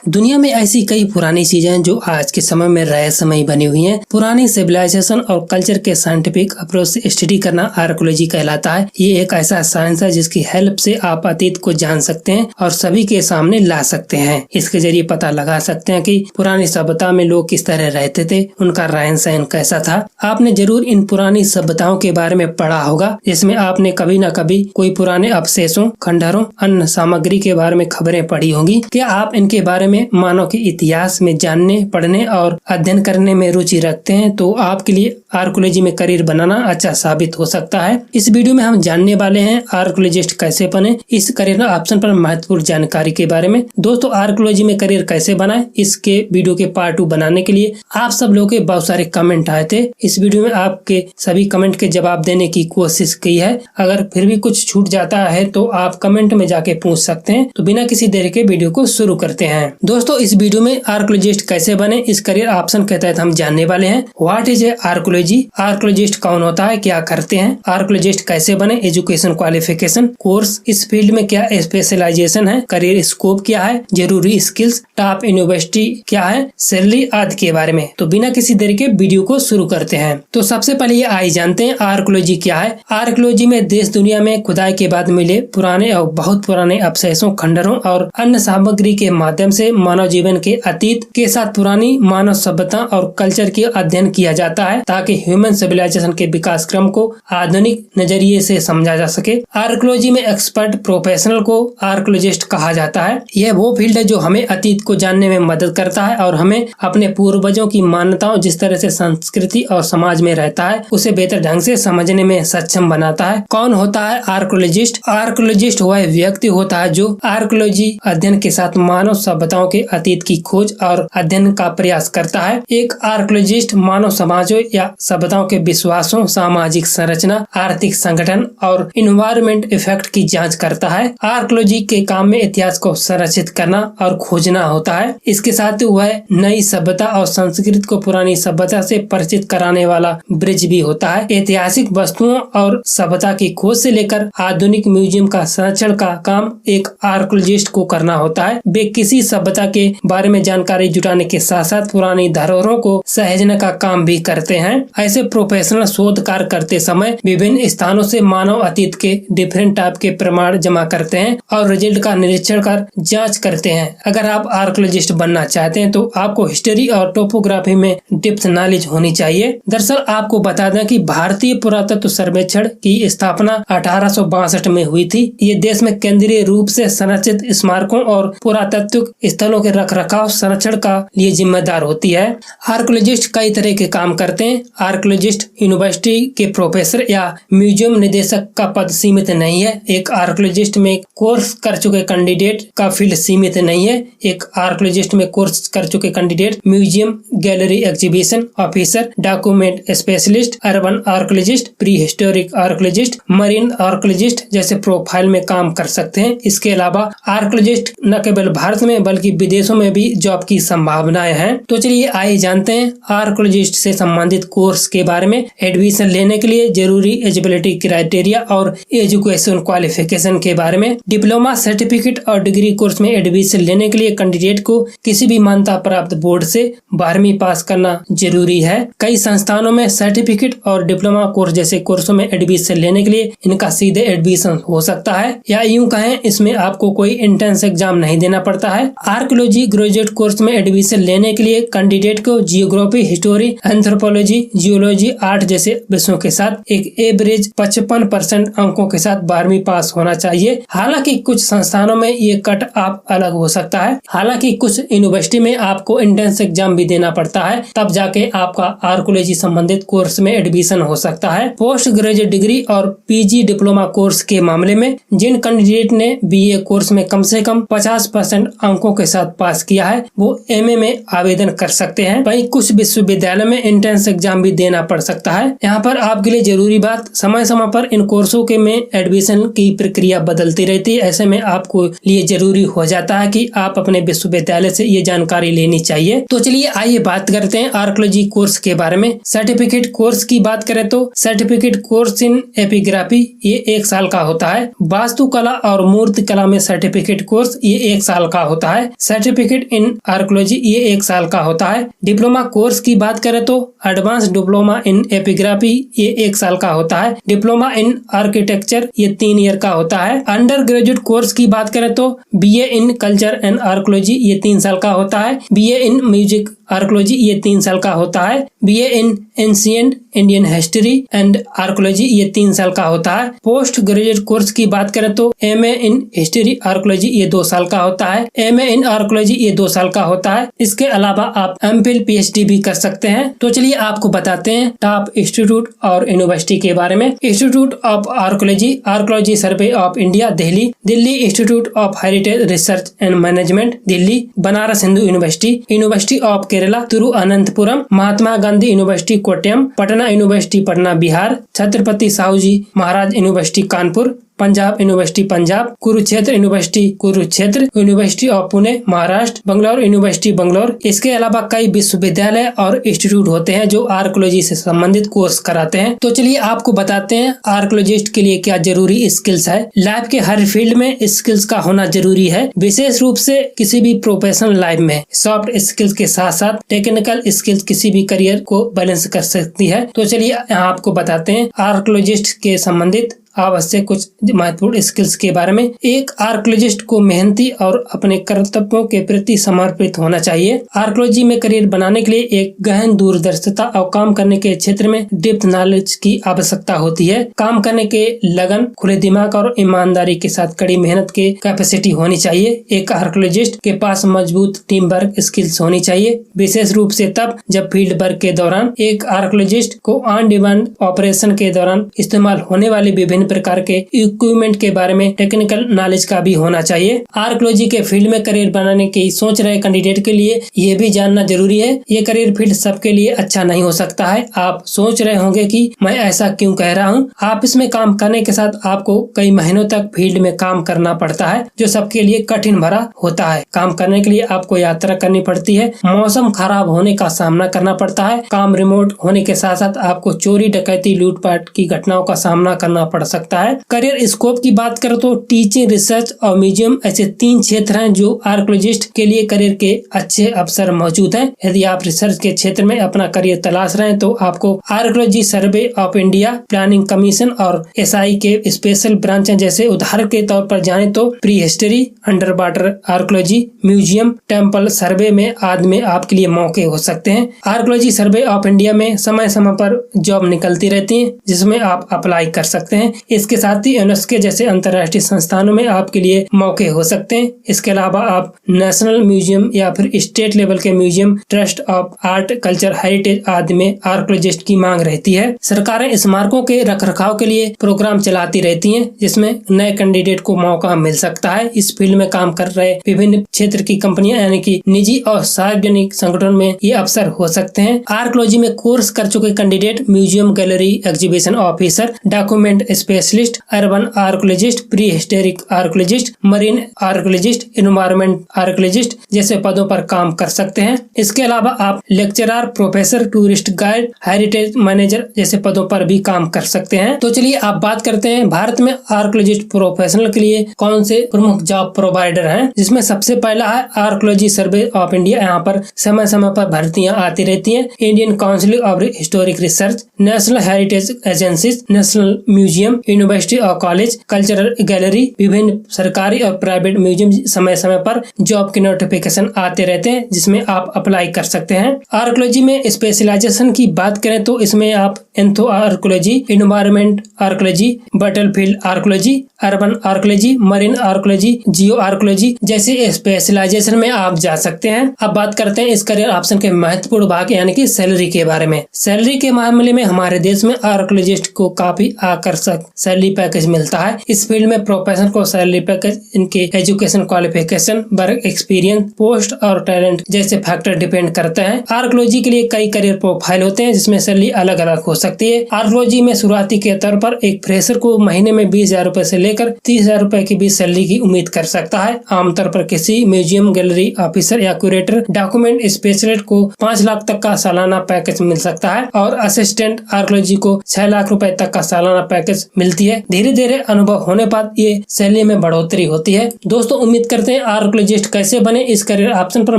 दुनिया में ऐसी कई पुरानी चीजें हैं जो आज के समय में रहस्यमयी बनी हुई हैं। पुरानी सिविलाइजेशन और कल्चर के साइंटिफिक अप्रोच से स्टडी करना आर्कियोलॉजी कहलाता है। ये एक ऐसा साइंस है जिसकी हेल्प से आप अतीत को जान सकते हैं और सभी के सामने ला सकते हैं। इसके जरिए पता लगा सकते हैं कि पुरानी सभ्यता में लोग किस तरह रहते थे, उनका रहन सहन कैसा था। आपने जरूर इन पुरानी सभ्यताओं के बारे में पढ़ा होगा, जिसमें आपने कभी न कभी कोई पुराने अवशेषों, खंडहरों, अन्य सामग्री के बारे में खबरें पढ़ी होंगी। क्या आप इनके बारे में मानव के इतिहास में जानने, पढ़ने और अध्ययन करने में रुचि रखते हैं तो आपके लिए आर्कियोलॉजी में करियर बनाना अच्छा साबित हो सकता है। इस वीडियो में हम जानने वाले हैं आर्कियोलॉजिस्ट कैसे बने, इस करियर ऑप्शन पर महत्वपूर्ण जानकारी के बारे में। दोस्तों, आर्कियोलॉजी में करियर कैसे बनाए, इसके वीडियो के पार्ट 2 बनाने के लिए आप सब लोगों के बहुत सारे कमेंट आए थे। इस वीडियो में आपके सभी कमेंट के जवाब देने की कोशिश की है। अगर फिर भी कुछ छूट जाता है तो आप कमेंट में जाके पूछ सकते हैं। तो बिना किसी देरी के वीडियो को शुरू करते हैं। दोस्तों, इस वीडियो में आर्कियोलॉजिस्ट कैसे बने, इस करियर ऑप्शन के तहत हम जानने वाले हैं। What is a archaeology, archaeologist कौन होता है, क्या करते हैं, आर्कियोलॉजिस्ट कैसे बने, एजुकेशन, क्वालिफिकेशन, कोर्स, इस फील्ड में क्या स्पेशलाइजेशन है, करियर स्कोप क्या है, जरूरी स्किल्स, टॉप यूनिवर्सिटी क्या है, सैलरी आदि के बारे में। तो बिना किसी देरी के वीडियो को शुरू करते हैं। तो सबसे पहले ये आइए जानते हैं आर्कियोलॉजी क्या है। आर्कियोलॉजी में देश दुनिया में खुदाई के बाद मिले पुराने और बहुत पुराने अवशेषों, खंडहरों और अन्य सामग्री के माध्यम से मानव जीवन के अतीत के साथ पुरानी मानव सभ्यता और कल्चर के अध्ययन किया जाता है, ताकि ह्यूमन सिविलाइजेशन के विकास क्रम को आधुनिक नजरिए से समझा जा सके। आर्कियोलॉजी में एक्सपर्ट प्रोफेशनल को आर्कियोलॉजिस्ट कहा जाता है। यह वो फील्ड है जो हमें अतीत को जानने में मदद करता है और हमें अपने पूर्वजों की मान्यताओं, जिस तरह से संस्कृति और समाज में रहता है, उसे बेहतर ढंग से समझने में सक्षम बनाता है। कौन होता है आर्कियोलॉजिस्ट? आर्कियोलॉजिस्ट वह व्यक्ति होता है जो आर्कियोलॉजी अध्ययन के साथ मानव सभ्यताओं के अतीत की खोज और अध्ययन का प्रयास करता है। एक आर्कियोलॉजिस्ट मानव समाजों या सभ्यताओं के विश्वासों, सामाजिक संरचना, आर्थिक संगठन और इन्वायरमेंट इफेक्ट की जांच करता है। आर्कियोलॉजी के काम में इतिहास को संरक्षित करना और खोजना होता है। इसके साथ वह नई सभ्यता और संस्कृति को पुरानी सभ्यता से परिचित कराने वाला ब्रिज भी होता है। ऐतिहासिक वस्तुओं और सभ्यता की खोज से लेकर आधुनिक म्यूजियम का संरक्षण का काम एक आर्कियोलॉजिस्ट को करना होता है। वे किसी सभ्यता के बारे में जानकारी जुटाने के साथ साथ पुरानी धरोहरों को सहेजने का काम भी करते हैं। ऐसे प्रोफेशनल शोध कार्य करते समय विभिन्न स्थानों से मानव अतीत के डिफरेंट टाइप के प्रमाण जमा करते हैं और रिजल्ट का निरीक्षण कर जांच करते हैं। अगर आप आर्कियोलॉजिस्ट बनना चाहते हैं तो आपको हिस्ट्री और टोपोग्राफी में डिप्थ नॉलेज होनी चाहिए। दरअसल आपको बता दें कि भारतीय पुरातत्व सर्वेक्षण की स्थापना 1862 में हुई थी। ये देश में केंद्रीय रूप से संरक्षित स्मारकों और पुरातत्व स्थलों के रखरखाव संरक्षण का लिए जिम्मेदार होती है। आर्कियोलॉजिस्ट कई तरह के काम करते हैं। आर्कियोलॉजिस्ट यूनिवर्सिटी के प्रोफेसर या म्यूजियम निदेशक का पद सीमित नहीं है। एक आर्कियोलॉजिस्ट में कोर्स कर चुके कैंडिडेट का फील्ड सीमित नहीं है। एक आर्कियोलॉजिस्ट में कोर्स कर चुके candidate museum, gallery, exhibition officer, document specialist, urban archaeologist, pre historic archaeologist, marine archaeologist जैसे प्रोफाइल में काम कर सकते हैं। इसके अलावा आर्कियोलॉजिस्ट न केवल भारत में बल्कि विदेशों में भी जॉब की संभावनाएं हैं। तो चलिए आइए जानते हैं आर्कियोलॉजिस्ट से संबंधित कोर्स के बारे में। एडमिशन लेने के लिए जरूरी एलिजिबिलिटी क्राइटेरिया और एजुकेशन क्वालिफिकेशन के बारे में। डिप्लोमा, सर्टिफिकेट और डिग्री कोर्स में एडमिशन लेने के लिए कैंडिडेट को किसी भी मान्यता प्राप्त बोर्ड से 12वीं पास करना जरूरी है। कई संस्थानों में सर्टिफिकेट और डिप्लोमा कोर्स जैसे कोर्सों में एडमिशन लेने के लिए इनका सीधे एडमिशन हो सकता है, या यूं कहें इसमें आपको कोई एंट्रेंस एग्जाम नहीं देना पड़ता है। आर्कियोलॉजी ग्रेजुएट कोर्स में एडमिशन लेने के लिए कैंडिडेट को geography, history, anthropology, geology, art जैसे विषयों के साथ एक एवरेज 55% अंकों के साथ 12वीं पास होना चाहिए। हालांकि कुछ संस्थानों में ये कट ऑफ अलग हो सकता है। हालांकि कुछ यूनिवर्सिटी में आपको एंट्रेंस एग्जाम भी देना पड़ता है, तब जाके आपका आर्कियोलॉजी संबंधित कोर्स में एडमिशन हो सकता है। पोस्ट ग्रेजुएट डिग्री और पीजी डिप्लोमा कोर्स के मामले में जिन कैंडिडेट ने बीए कोर्स में कम से कम 50% अंकों के साथ पास किया है, वो एमए में आवेदन कर सकते हैं। वहीं कुछ विश्वविद्यालय में एंट्रेंस एग्जाम भी देना पड़ सकता है। यहाँ पर आपके लिए जरूरी बात, समय समय पर इन कोर्सों के में एडमिशन की प्रक्रिया बदलती रहती है। ऐसे में आपको लिए जरूरी हो जाता है कि आप अपने विश्वविद्यालय से ये जानकारी लेनी चाहिए। तो चलिए आइए बात करते हैं आर्कियोलॉजी कोर्स के बारे में। सर्टिफिकेट कोर्स की बात करें तो सर्टिफिकेट कोर्स इन एपिग्राफी ये 1 साल का होता है। वास्तुकला और मूर्ति कला में सर्टिफिकेट कोर्स ये 1 साल का होता है। सर्टिफिकेट इन आर्कोलॉजी ये 1 साल का होता है। डिप्लोमा कोर्स की बात करें तो एडवांस डिप्लोमा इन एपिग्राफी ये 1 साल का होता है। डिप्लोमा इन आर्किटेक्चर ये 3 ईयर का होता है। अंडर ग्रेजुएट कोर्स की बात करें तो BA in culture and archaeology ये 3 साल का होता है। BA इन म्यूजिक आर्कोलॉजी ये 3 साल का होता है। BA in ancient Indian history and archaeology ये 3 साल का होता है। पोस्ट ग्रेजुएट कोर्स की बात करें तो MA इन हिस्ट्री आर्कोलॉजी ये 2 साल का होता है। MA इन आर्कोलॉजी ये 2 साल का होता है। इसके अलावा आप MPhil PhD भी कर सकते हैं। तो चलिए आपको बताते हैं टॉप इंस्टीट्यूट और यूनिवर्सिटी के बारे में। Institute of archaeology survey of India Delhi, Delhi institute of heritage research and management Delhi, Banaras Hindu university, university of Kerala Thiruvananthapuram, Mahatma Gandhi university Kottayam, Patna university Patna Bihar, Chhatrapati Sahu ji Maharaj university Kanpur, Punjab university Punjab, Kurukshetra university Kurukshetra, university of Pune Maharashtra, Bangalore university Bangalore. इसके अलावा कई विश्वविद्यालय और इंस्टीट्यूट होते हैं जो आर्कोलॉजी से संबंधित कोर्स कराते हैं। तो चलिए आपको बताते हैं आर्कोलॉजिस्ट के लिए क्या जरूरी स्किल्स है। लाइफ के हर फील्ड में स्किल्स का होना जरूरी है, विशेष रूप से किसी भी प्रोफेशनल लाइफ में। सॉफ्ट स्किल्स के साथ साथ टेक्निकल स्किल्स किसी भी करियर को बैलेंस कर सकती है। तो चलिए यहाँ आपको बताते हैं आर्कोलॉजिस्ट के संबंधित आवश्यक कुछ महत्वपूर्ण स्किल्स के बारे में। एक आर्कोलॉजिस्ट को मेहनती और अपने कर्तव्यों के प्रति समर्पित होना चाहिए। आर्कोलॉजी में करियर बनाने के लिए एक गहन दूरदर्शिता और काम करने के क्षेत्र में डेप्थ नॉलेज की आवश्यकता होती है। काम करने के लगन, खुले दिमाग और ईमानदारी के साथ कड़ी मेहनत के कैपेसिटी होनी चाहिए। एक आर्कोलॉजिस्ट के पास मजबूत टीम वर्क स्किल्स होनी चाहिए, विशेष रूप से तब जब फील्ड वर्क के दौरान। एक आर्कोलॉजिस्ट को ऑन डिमांड ऑपरेशन के दौरान इस्तेमाल होने वाले विभिन्न प्रकार के इक्विपमेंट के बारे में टेक्निकल नॉलेज का भी होना चाहिए। आर्कोलॉजी के फील्ड में करियर बनाने की सोच रहे कैंडिडेट के लिए ये भी जानना जरूरी है, ये करियर फील्ड सबके लिए अच्छा नहीं हो सकता है। आप सोच रहे होंगे कि मैं ऐसा क्यों कह रहा हूँ। आप इसमें काम करने के साथ आपको कई महीनों तक फील्ड में काम करना पड़ता है, जो सबके लिए कठिन भरा होता है। काम करने के लिए आपको यात्रा करनी पड़ती है, मौसम खराब होने का सामना करना पड़ता है। काम रिमोट होने के साथ साथ आपको चोरी, डकैती, लूटपाट की घटनाओं का सामना करना पड़ सकता है। करियर स्कोप की बात करें तो टीचिंग, रिसर्च और म्यूजियम ऐसे 3 क्षेत्र हैं जो आर्कोलॉजिस्ट के लिए करियर के अच्छे अवसर मौजूद हैं। यदि आप रिसर्च के क्षेत्र में अपना करियर तलाश रहे हैं तो आपको archaeology survey of India, planning commission और SI के स्पेशल ब्रांच हैं। जैसे उदाहरण के तौर पर जाने तो pre history, under water archaeology, museum, temple survey में आदि में आपके लिए मौके हो सकते हैं। आर्कोलॉजी सर्वे ऑफ इंडिया में समय समय पर जॉब निकलती रहती है, जिसमें आप अप्लाई कर सकते हैं। इसके साथ ही यूनेस्को जैसे अंतर्राष्ट्रीय संस्थानों में आपके लिए मौके हो सकते हैं। इसके अलावा आप नेशनल म्यूजियम या फिर स्टेट लेवल के museum, trust of art, culture, heritage आदि में आर्कोलॉजिस्ट की मांग रहती है। सरकारें स्मारकों के रखरखाव के लिए प्रोग्राम चलाती रहती हैं, जिसमें नए कैंडिडेट को मौका मिल सकता है। इस फील्ड में काम कर रहे विभिन्न क्षेत्र की कंपनियां यानी कि निजी और सार्वजनिक संगठन में ये अवसर हो सकते हैं। आर्कोलॉजी में कोर्स कर चुके candidate museum, gallery, exhibition officer, document specialist, urban archaeologist, pre historic archaeologist, marine archaeologist, environment archaeologist जैसे पदों पर काम कर सकते हैं। इसके अलावा आप lecturer, professor, tourist guide, heritage manager जैसे पदों पर भी काम कर सकते हैं। तो चलिए आप बात करते हैं भारत में आर्कोलॉजिस्ट प्रोफेशनल के लिए कौन से प्रमुख जॉब प्रोवाइडर हैं, जिसमें सबसे पहला है आर्कोलॉजी सर्वे ऑफ इंडिया। यहाँ पर समय समय पर भर्तियां आती रहती हैं। Indian council of historic research, national heritage agency, national museum, university और कॉलेज, कल्चरल गैलरी, विभिन्न सरकारी और प्राइवेट म्यूजियम समय समय पर जॉब के नोटिफिकेशन आते रहते हैं, जिसमें आप अप्लाई कर सकते हैं। आर्कोलॉजी में स्पेशलाइजेशन की बात करें तो इसमें आप anthro archaeology, environment archaeology, battlefield archaeology, urban archaeology, marine archaeology, geo archaeology जैसे स्पेशलाइजेशन में आप जा सकते हैं। अब बात करते हैं इस करियर ऑप्शन के महत्वपूर्ण भाग यानी कि सैलरी के बारे में। सैलरी के मामले में हमारे देश में आर्कोलॉजिस्ट को काफी आकर्षक सैलरी पैकेज मिलता है। इस फील्ड में प्रोफेशनल को सैलरी पैकेज इनके education qualification, work experience, post और टैलेंट जैसे फैक्टर डिपेंड करते हैं। आर्कोलॉजी के लिए कई करियर प्रोफाइल होते हैं, जिसमें सैलरी अलग अलग हो सकती है। आर्कोलॉजी में शुरुआती के तौर पर और एक फ्रेशर को महीने में 20,000 रुपए से लेकर 30,000 रुपए के बीच सैलरी की उम्मीद कर सकता है। आमतौर पर किसी म्यूजियम, गैलरी ऑफिसर या क्यूरेटर, डॉक्यूमेंट स्पेशलिस्ट को 5 लाख तक का सालाना पैकेज मिल सकता है और असिस्टेंट आर्कियोलॉजी को 6 लाख रुपए तक का सालाना पैकेज मिलती है। धीरे धीरे अनुभव होने पर ये सैलरी में बढ़ोतरी होती है। दोस्तों, उम्मीद करते हैं आर्कियोलॉजिस्ट कैसे बने इस करियर ऑप्शन पर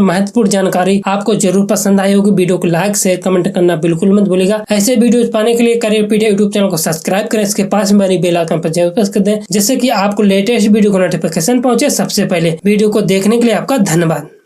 महत्वपूर्ण जानकारी आपको जरूर पसंद आई होगी। वीडियो को लाइक, शेयर, कमेंट करना बिल्कुल मत भूलिएगा। ऐसे वीडियो पाने के लिए करियरपीडिया यूट्यूब चैनल को सब्सक्राइब करें, इसके पास में बनी बेल आइकन पर जरूर प्रेस कर दें, जिससे कि आपको लेटेस्ट वीडियो को नोटिफिकेशन पहुंचे सबसे पहले। वीडियो को देखने के लिए आपका धन्यवाद।